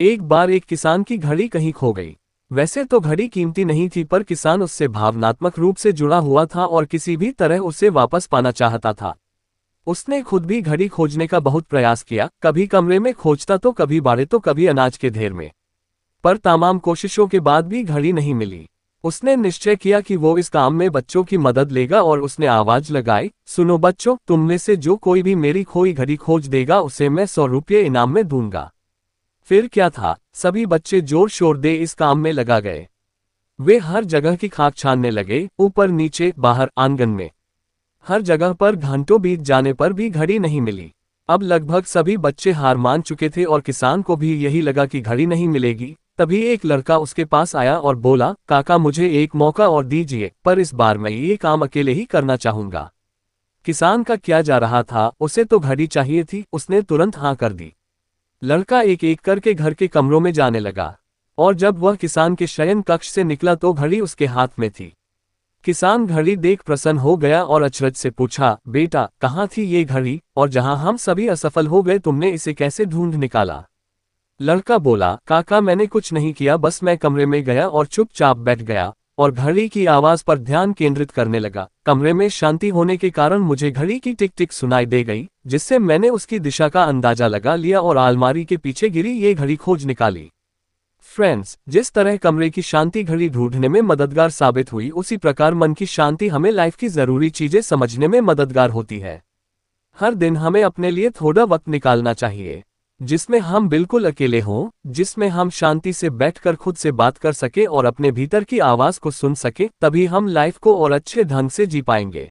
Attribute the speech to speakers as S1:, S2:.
S1: एक बार एक किसान की घड़ी कहीं खो गई। वैसे तो घड़ी कीमती नहीं थी, पर किसान उससे भावनात्मक रूप से जुड़ा हुआ था और किसी भी तरह उसे वापस पाना चाहता था। उसने खुद भी घड़ी खोजने का बहुत प्रयास किया, कभी कमरे में खोजता तो कभी बाड़े तो कभी अनाज के ढेर में। पर तमाम कोशिशों के बाद भी घड़ी नहीं मिली। उसने निश्चय किया कि वो इस काम में बच्चों की मदद लेगा और उसने आवाज लगाई, सुनो बच्चों, तुम में से जो कोई भी मेरी खोई घड़ी खोज देगा उसे मैं 100 रुपये इनाम में दूंगा। फिर क्या था, सभी बच्चे जोर शोर दे इस काम में लगा गए। वे हर जगह की खाक छानने लगे, ऊपर नीचे बाहर आंगन में। हर जगह पर घंटों बीत जाने पर भी घड़ी नहीं मिली। अब लगभग सभी बच्चे हार मान चुके थे और किसान को भी यही लगा कि घड़ी नहीं मिलेगी। तभी एक लड़का उसके पास आया और बोला, काका मुझे एक मौका और दीजिए, पर इस बार मैं ये काम अकेले ही करना चाहूंगा। किसान का क्या जा रहा था, उसे तो घड़ी चाहिए थी। उसने तुरंत हाँ कर दी। लड़का एक एक करके घर के कमरों में जाने लगा और जब वह किसान के शयन कक्ष से निकला तो घड़ी उसके हाथ में थी। किसान घड़ी देख प्रसन्न हो गया और अचरज से पूछा, बेटा कहाँ थी ये घड़ी, और जहां हम सभी असफल हो गए तुमने इसे कैसे ढूंढ निकाला? लड़का बोला, काका मैंने कुछ नहीं किया, बस मैं कमरे में गया और चुपचाप बैठ गया और घड़ी की आवाज पर ध्यान केंद्रित करने लगा। कमरे में शांति होने के कारण मुझे घड़ी की टिक टिक सुनाई दे गई, जिससे मैंने उसकी दिशा का अंदाजा लगा लिया और अलमारी के पीछे गिरी ये घड़ी खोज निकाली। फ्रेंड्स, जिस तरह कमरे की शांति घड़ी ढूंढने में मददगार साबित हुई, उसी प्रकार मन की शांति हमें लाइफ की जरूरी चीजें समझने में मददगार होती है। हर दिन हमें अपने लिए थोड़ा वक्त निकालना चाहिए, जिसमें हम बिल्कुल अकेले हों, जिसमें हम शांति से बैठकर खुद से बात कर सके और अपने भीतर की आवाज को सुन सके। तभी हम लाइफ को और अच्छे ढंग से जी पाएंगे।